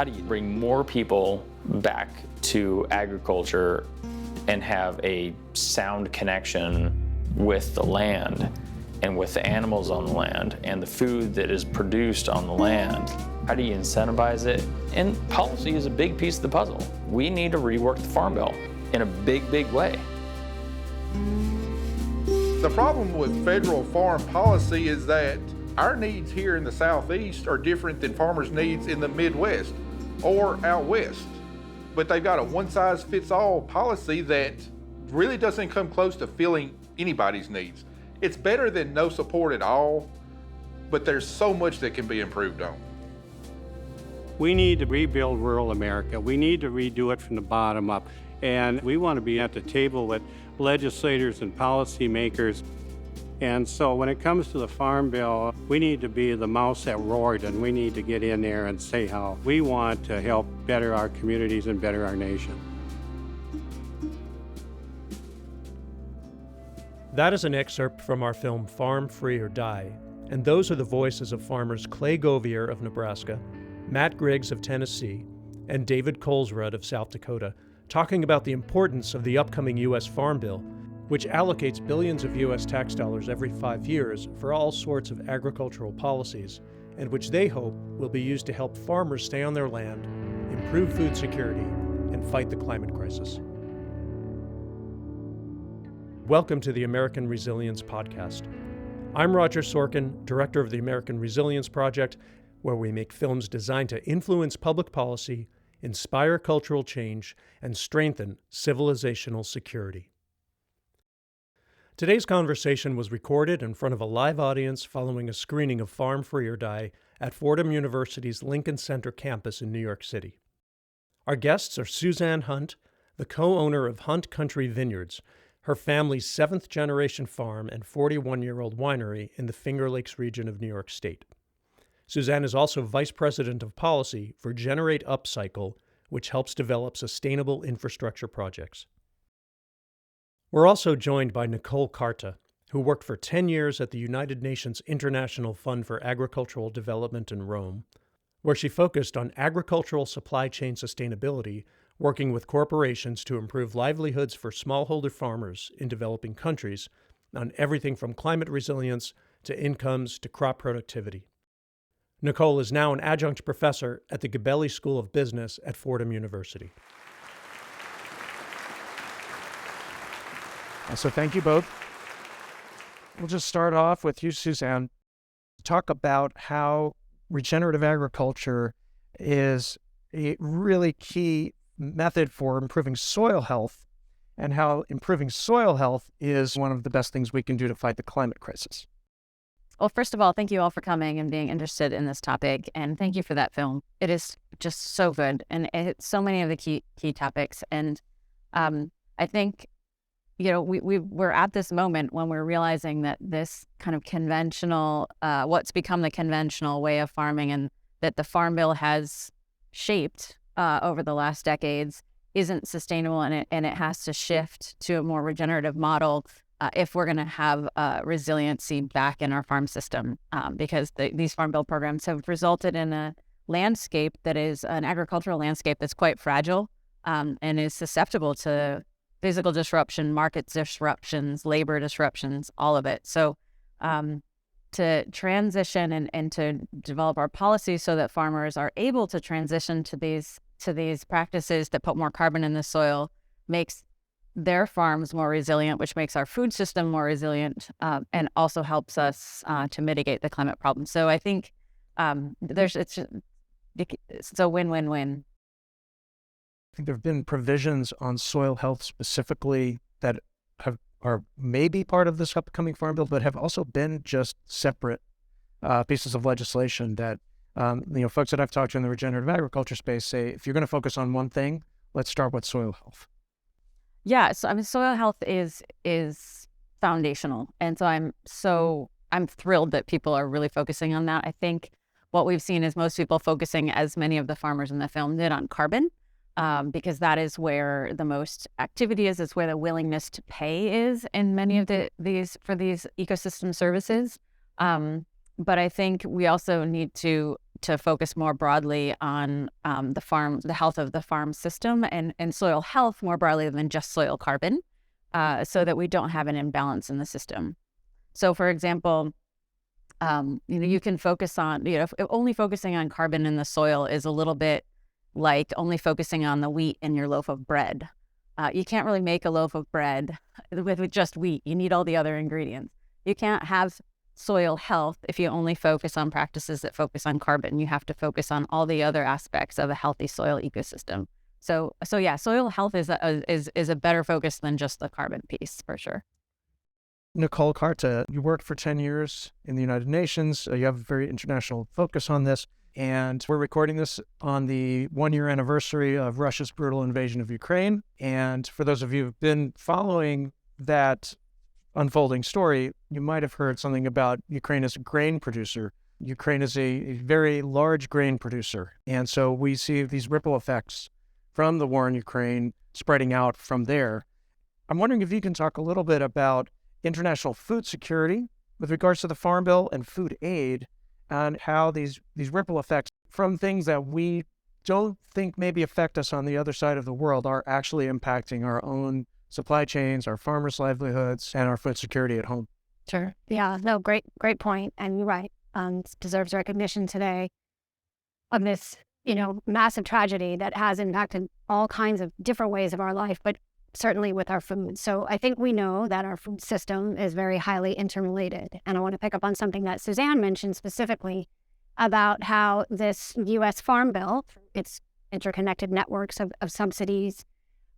how do you bring more people back to agriculture and have a sound connection with the land and with the animals on the land and the food that is produced on the land? How do you incentivize it? And policy is a big piece of the puzzle. We need to rework the Farm Bill in a big, big way. The problem with federal farm policy is that our needs here in the Southeast are different than farmers' needs in the Midwest or out West. But they've got a one-size-fits-all policy that really doesn't come close to filling anybody's needs. It's better than no support at all, but there's so much that can be improved on. We need to rebuild rural America. We need to redo it from the bottom up. And we want to be at the table with legislators and policymakers. And so when it comes to the Farm Bill, we need to be the mouse that roared, and we need to get in there and say how we want to help better our communities and better our nation. That is an excerpt from our film Farm Free or Die, and those are the voices of farmers Clay Govier of Nebraska, Matt Griggs of Tennessee, and David Colesrud of South Dakota, talking about the importance of the upcoming U.S. Farm Bill, which allocates billions of U.S. tax dollars every 5 years for all sorts of agricultural policies, and which they hope will be used to help farmers stay on their land, improve food security, and fight the climate crisis. Welcome to the American Resilience Podcast. I'm Roger Sorkin, director of the American Resilience Project, where we make films designed to influence public policy, inspire cultural change, and strengthen civilizational security. Today's conversation was recorded in front of a live audience following a screening of Farm Free or Die at Fordham University's Lincoln Center campus in New York City. Our guests are Suzanne Hunt, the co-owner of Hunt Country Vineyards, her family's 7th-generation farm and 41-year-old winery in the Finger Lakes region of New York State. Suzanne is also Vice President of Policy for Generate Upcycle, which helps develop sustainable infrastructure projects. We're also joined by Nicole Carta, who worked for 10 years at the United Nations International Fund for Agricultural Development in Rome, where she focused on agricultural supply chain sustainability, working with corporations to improve livelihoods for smallholder farmers in developing countries on everything from climate resilience to incomes to crop productivity. Nicole is now an adjunct professor at the Gabelli School of Business at Fordham University. So thank you both. We'll just start off with you, Suzanne. Talk about how regenerative agriculture is a really key method for improving soil health, and how improving soil health is one of the best things we can do to fight the climate crisis. Well, first of all, thank you all for coming and being interested in this topic, and thank you for that film. It is just so good, and it hits so many of the key topics. And I think, we're at this moment when we're realizing that this kind of conventional, what's become the conventional way of farming, and that the Farm Bill has shaped over the last decades, isn't sustainable, and it has to shift to a more regenerative model if we're going to have resiliency back in our farm system, because these Farm Bill programs have resulted in a landscape that is an agricultural landscape that's quite fragile and is susceptible to physical disruption, market disruptions, labor disruptions, all of it. So to transition and to develop our policies so that farmers are able to transition to these practices that put more carbon in the soil makes their farms more resilient, which makes our food system more resilient, and also helps us to mitigate the climate problem. So I think it's a win-win-win. I think there have been provisions on soil health specifically that are maybe part of this upcoming Farm Bill, but have also been just separate pieces of legislation that folks that I've talked to in the regenerative agriculture space say, if you're going to focus on one thing, let's start with soil health. Yeah, so soil health is foundational, and so I'm thrilled that people are really focusing on that. I think what we've seen is most people focusing, as many of the farmers in the film did, on carbon, because that is where the most activity is. It's where the willingness to pay is in many of these ecosystem services. But I think we also need to to focus more broadly on the health of the farm system and soil health more broadly than just soil carbon, so that we don't have an imbalance in the system. So, for example, you can focus on, if only focusing on carbon in the soil is a little bit like only focusing on the wheat in your loaf of bread. You can't really make a loaf of bread with just wheat. You need all the other ingredients. You can't have soil health if you only focus on practices that focus on carbon. You have to focus on all the other aspects of a healthy soil ecosystem. So yeah, soil health is a better focus than just the carbon piece, for sure. Nicole Carta, you worked for 10 years in the United Nations. You have a very international focus on this. And we're recording this on the 1-year anniversary of Russia's brutal invasion of Ukraine. And for those of you who've been following that unfolding story, you might have heard something about Ukraine as a grain producer. Ukraine is a very large grain producer. And so we see these ripple effects from the war in Ukraine spreading out from there. I'm wondering if you can talk a little bit about international food security with regards to the Farm Bill and food aid, and how these ripple effects from things that we don't think maybe affect us on the other side of the world are actually impacting our own supply chains, our farmers' livelihoods, and our food security at home. Sure. Yeah, no, great point. And you're right. This deserves recognition today of this, massive tragedy that has impacted all kinds of different ways of our life, but certainly with our food. So I think we know that our food system is very highly interrelated. And I want to pick up on something that Suzanne mentioned specifically about how this U.S. Farm Bill, its interconnected networks of subsidies,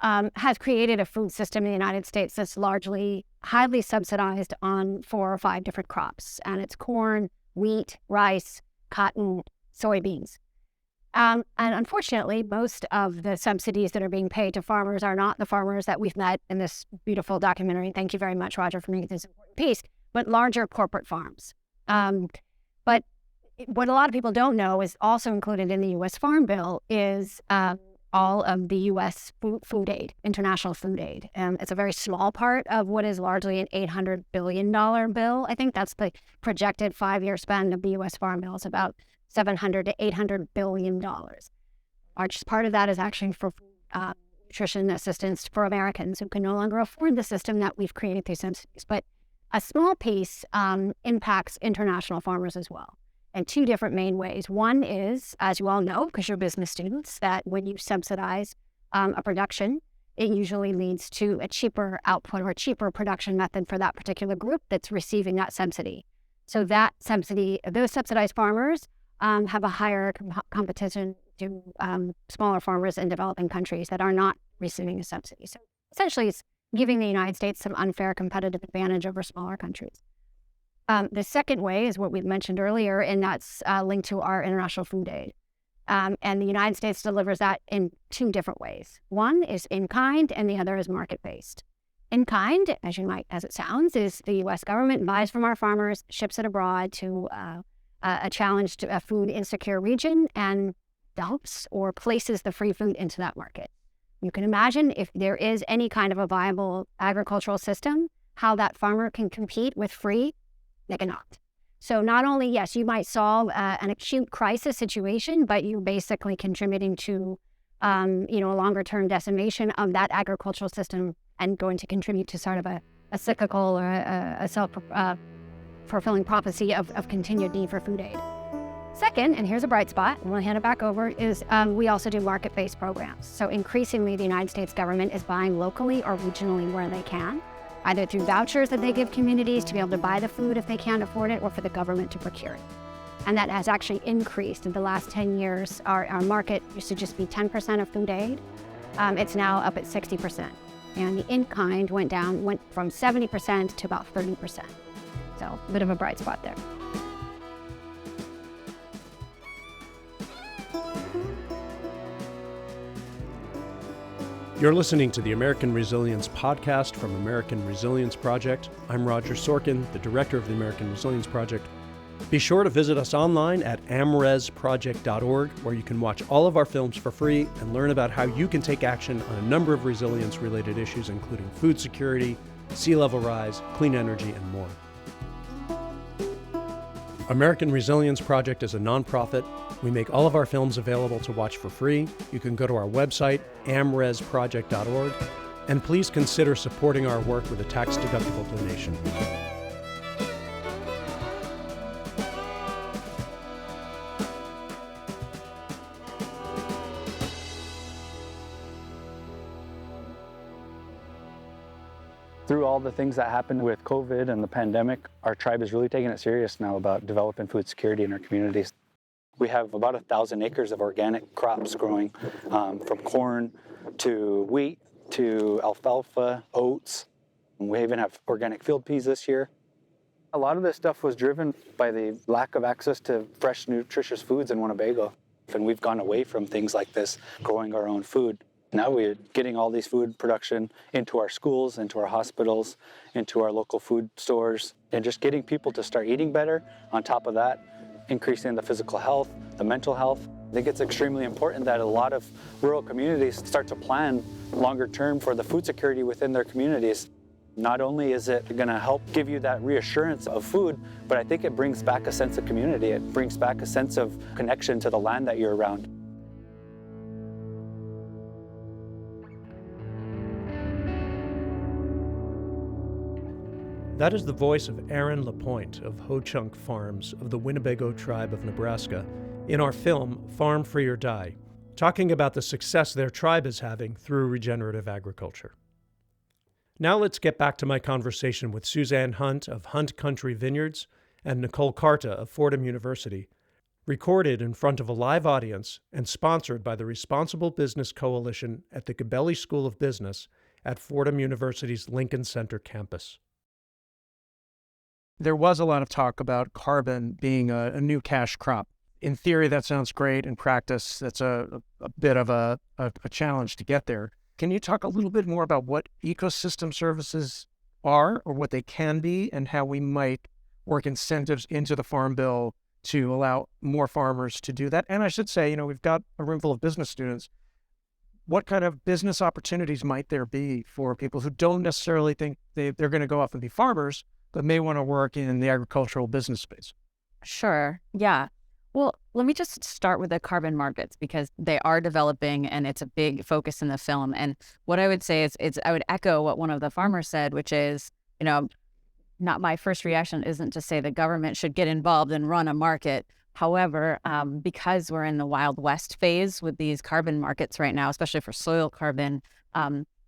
has created a food system in the United States that's largely highly subsidized on 4 or 5 different crops. And it's corn, wheat, rice, cotton, soybeans. And unfortunately, most of the subsidies that are being paid to farmers are not the farmers that we've met in this beautiful documentary. Thank you very much, Roger, for making this important piece, but larger corporate farms. But what a lot of people don't know is also included in the U.S. Farm Bill is all of the U.S. food aid, international food aid. It's a very small part of what is largely an $800 billion bill. I think that's the projected 5-year spend of the U.S. Farm Bill. It's about $700 to $800 billion. Largest part of that is actually for nutrition assistance for Americans who can no longer afford the system that we've created through subsidies. But a small piece impacts international farmers as well in 2 different main ways. One is, as you all know, because you're business students, that when you subsidize a production, it usually leads to a cheaper output or a cheaper production method for that particular group that's receiving that subsidy. So that subsidy, those subsidized farmers have a higher competition to smaller farmers in developing countries that are not receiving a subsidy. So essentially, it's giving the United States some unfair competitive advantage over smaller countries. The second way is what we mentioned earlier, and that's linked to our international food aid. And the United States delivers that in 2 different ways. One is in kind, and the other is market-based. In kind, as it sounds, is the U.S. government buys from our farmers, ships it abroad to a challenged food insecure region, and dumps or places the free food into that market. You can imagine if there is any kind of a viable agricultural system, how that farmer can compete with free. They cannot. So not only, yes, you might solve an acute crisis situation, but you're basically contributing to, a longer-term decimation of that agricultural system and going to contribute to sort of a cyclical or a self-fulfilling prophecy of continued need for food aid. Second, and here's a bright spot, and we'll hand it back over, is we also do market-based programs. So increasingly, the United States government is buying locally or regionally where they can, either through vouchers that they give communities to be able to buy the food if they can't afford it, or for the government to procure it. And that has actually increased in the last 10 years. Our market used to just be 10% of food aid. It's now up at 60%. And the in-kind went from 70% to about 30%. So a bit of a bright spot there. You're listening to the American Resilience Podcast from American Resilience Project. I'm Roger Sorkin, the director of the American Resilience Project. Be sure to visit us online at amresproject.org, where you can watch all of our films for free and learn about how you can take action on a number of resilience-related issues, including food security, sea level rise, clean energy, and more. American Resilience Project is a nonprofit We make all of our films available to watch for free. You can go to our website, amresproject.org, and please consider supporting our work with a tax-deductible donation. Through all the things that happened with COVID and the pandemic, our tribe is really taking it serious now about developing food security in our communities. We have about 1,000 acres of organic crops growing, from corn to wheat to alfalfa, oats. We even have organic field peas this year. A lot of this stuff was driven by the lack of access to fresh, nutritious foods in Winnebago. And we've gone away from things like this, growing our own food. Now we're getting all these food production into our schools, into our hospitals, into our local food stores, and just getting people to start eating better. On top of that, increasing the physical health, the mental health. I think it's extremely important that a lot of rural communities start to plan longer term for the food security within their communities. Not only is it going to help give you that reassurance of food, but I think it brings back a sense of community. It brings back a sense of connection to the land that you're around. That is the voice of Aaron LaPointe of Ho-Chunk Farms of the Winnebago tribe of Nebraska in our film Farm Free or Die, talking about the success their tribe is having through regenerative agriculture. Now let's get back to my conversation with Suzanne Hunt of Hunt Country Vineyards and Nicole Carta of Fordham University, recorded in front of a live audience and sponsored by the Responsible Business Coalition at the Gabelli School of Business at Fordham University's Lincoln Center campus. There was a lot of talk about carbon being a new cash crop. In theory, that sounds great. In practice, that's a bit of a challenge to get there. Can you talk a little bit more about what ecosystem services are or what they can be and how we might work incentives into the Farm Bill to allow more farmers to do that? And I should say, we've got a room full of business students. What kind of business opportunities might there be for people who don't necessarily think they're going to go off and be farmers, but may want to work in the agricultural business space? Sure. Yeah. Well, let me just start with the carbon markets because they are developing and it's a big focus in the film. And what I would say is I would echo what one of the farmers said, which is, not my first reaction isn't to say the government should get involved and run a market. However, because we're in the Wild West phase with these carbon markets right now, especially for soil carbon,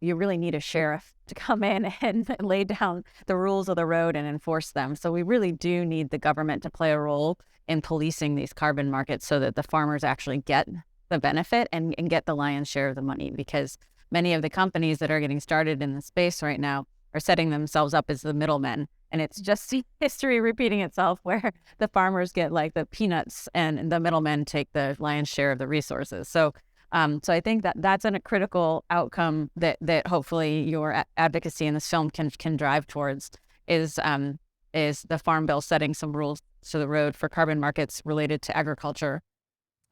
you really need a sheriff to come in and lay down the rules of the road and enforce them. So we really do need the government to play a role in policing these carbon markets so that the farmers actually get the benefit and get the lion's share of the money, because many of the companies that are getting started in the space right now are setting themselves up as the middlemen. And it's just history repeating itself where the farmers get like the peanuts and the middlemen take the lion's share of the resources. So I think that that's a critical outcome that hopefully your advocacy in this film can drive towards is the Farm Bill setting some rules to the road for carbon markets related to agriculture.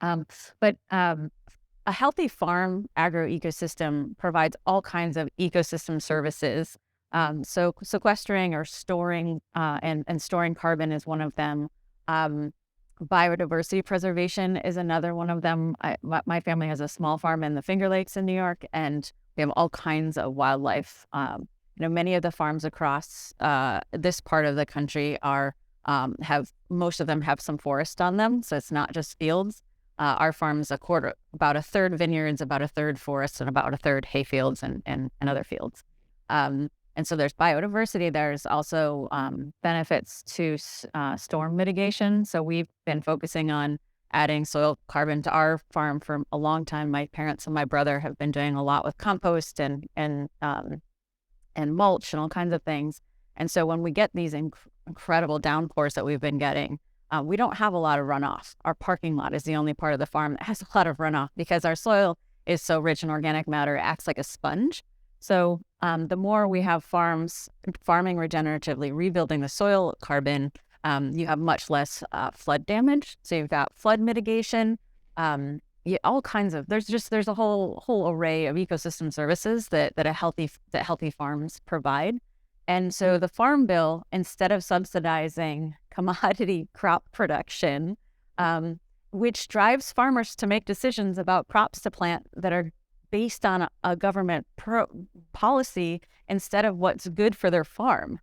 But a healthy farm agroecosystem provides all kinds of ecosystem services. So sequestering or storing and storing carbon is one of them. Biodiversity preservation is another one of them. My family has a small farm in the Finger Lakes in New York, and we have all kinds of wildlife. Many of the farms across this part of the country most of them have some forest on them, so it's not just fields. Our farm's about a third vineyards, about a third forest, and about a third hay fields and other fields. And so there's biodiversity. There's also benefits to storm mitigation. So we've been focusing on adding soil carbon to our farm for a long time. My parents and my brother have been doing a lot with compost and mulch and all kinds of things. And so when we get these incredible downpours that we've been getting, we don't have a lot of runoff. Our parking lot is the only part of the farm that has a lot of runoff because our soil is so rich in organic matter, it acts like a sponge. So the more we have farming regeneratively, rebuilding the soil carbon, you have much less flood damage. So you've got flood mitigation, all kinds of. There's a whole array of ecosystem services that healthy farms provide. And so the Farm Bill, instead of subsidizing commodity crop production, which drives farmers to make decisions about crops to plant that are based on a government policy instead of what's good for their farm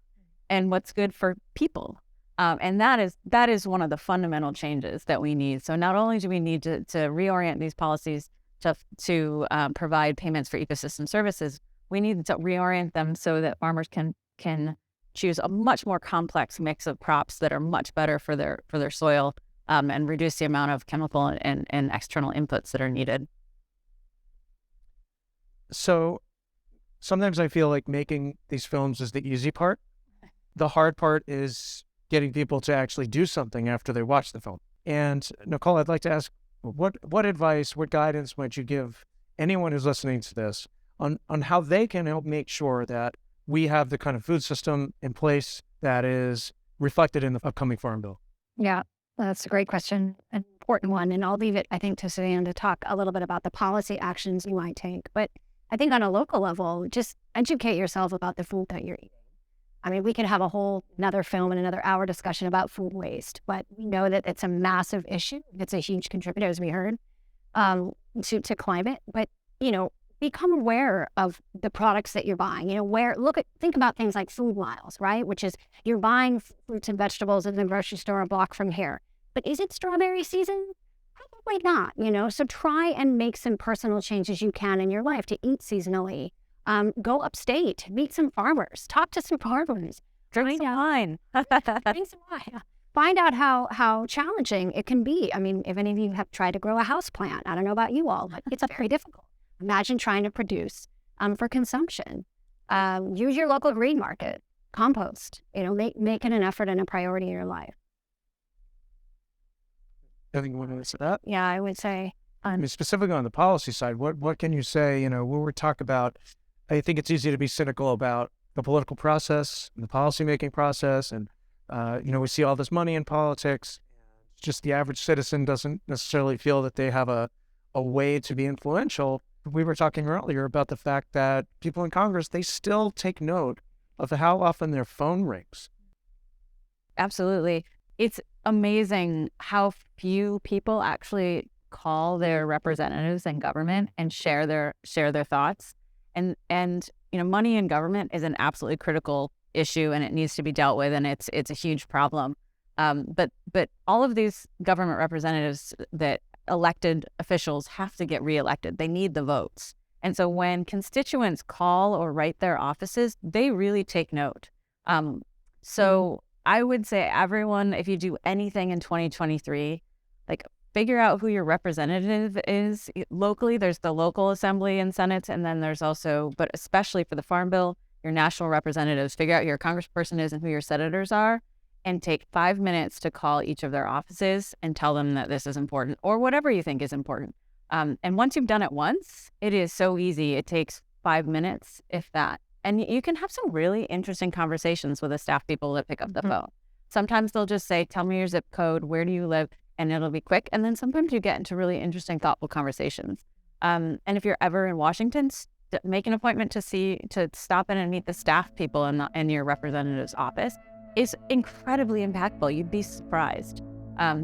and what's good for people. And that is one of the fundamental changes that we need. So not only do we need to reorient these policies to provide payments for ecosystem services, we need to reorient them so that farmers can choose a much more complex mix of crops that are much better for their soil, and reduce the amount of chemical and external inputs that are needed. So sometimes I feel like making these films is the easy part. The hard part is getting people to actually do something after they watch the film. And Nicole, I'd like to ask, what advice, what guidance might you give anyone who's listening to this on how they can help make sure that we have the kind of food system in place that is reflected in the upcoming Farm Bill? Yeah, that's a great question, an important one. And I'll leave it, I think, to Suzanne to talk a little bit about the policy actions you might take. But I think on a local level, just educate yourself about the food that you're eating. I mean, we could have a whole another film and another hour discussion about food waste, but we know that it's a massive issue. It's a huge contributor, as we heard, to climate. But, become aware of the products that you're buying. Think about things like food miles, right? Which is you're buying fruits and vegetables in the grocery store a block from here. But is it strawberry season? Probably not, So try and make some personal changes you can in your life to eat seasonally. Go upstate, meet some farmers, talk to some farmers. Drink some wine. Drink some wine. Find out how challenging it can be. I mean, if any of you have tried to grow a house plant, I don't know about you all, but it's very difficult. Imagine trying to produce for consumption. Use your local green market, compost. Make it an effort and a priority in your life. Anything you want to answer that? Yeah, I would say. I mean, specifically on the policy side, what can you say? When we talk about, I think it's easy to be cynical about the political process and the policymaking process, and we see all this money in politics. Just the average citizen doesn't necessarily feel that they have a way to be influential. We were talking earlier about the fact that people in Congress, they still take note of how often their phone rings. Absolutely. It's amazing how few people actually call their representatives in government and share their thoughts. And money in government is an absolutely critical issue, and it needs to be dealt with, and it's a huge problem. But all of these government representatives, that elected officials, have to get reelected. They need the votes. And so when constituents call or write their offices, they really take note. So I would say everyone, if you do anything in 2023, figure out who your representative is. Locally, there's the local assembly and Senate, and then there's also, but especially for the Farm Bill, your national representatives. Figure out who your congressperson is and who your senators are, and take 5 minutes to call each of their offices and tell them that this is important, or whatever you think is important. And once you've done it once, it is so easy. It takes 5 minutes, if that. And you can have some really interesting conversations with the staff people that pick up the phone. Sometimes they'll just say, tell me your zip code, where do you live? And it'll be quick. And then sometimes you get into really interesting, thoughtful conversations. And if you're ever in Washington, make an appointment to stop in and meet the staff people in your representative's office. It's incredibly impactful. You'd be surprised,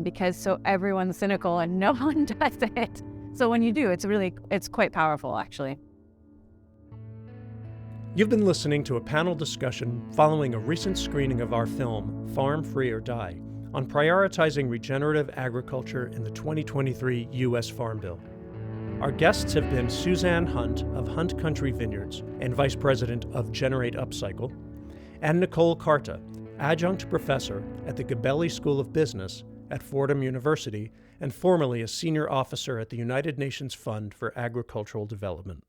because everyone's cynical and no one does it. So when you do, it's quite powerful, actually. You've been listening to a panel discussion following a recent screening of our film, Farm Free or Die, on prioritizing regenerative agriculture in the 2023 U.S. Farm Bill. Our guests have been Suzanne Hunt of Hunt Country Vineyards and Vice President of Generate Upcycle, and Nicole Carta, Adjunct Professor at the Gabelli School of Business at Fordham University and formerly a Senior Officer at the United Nations Fund for Agricultural Development.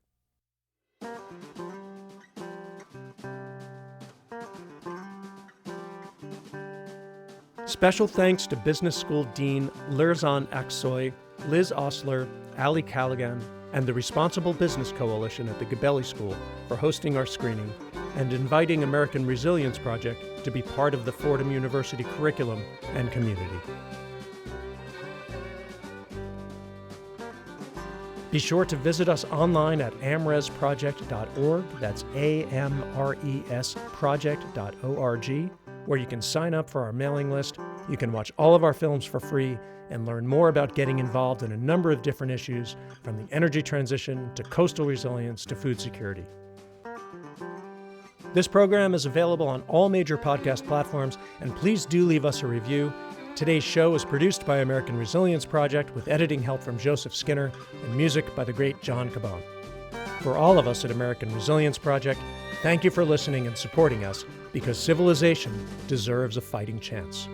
Special thanks to Business School Dean Lirzan Aksoy, Liz Osler, Ali Callaghan, and the Responsible Business Coalition at the Gabelli School for hosting our screening and inviting American Resilience Project to be part of the Fordham University curriculum and community. Be sure to visit us online at amresproject.org, that's AMRES project.org, where you can sign up for our mailing list You can watch all of our films for free and learn more about getting involved in a number of different issues, from the energy transition to coastal resilience to food security. This program is available on all major podcast platforms, and please do leave us a review. Today's show is produced by American Resilience Project with editing help from Joseph Skinner and music by the great John Cabon. For all of us at American Resilience Project, thank you for listening and supporting us, because civilization deserves a fighting chance.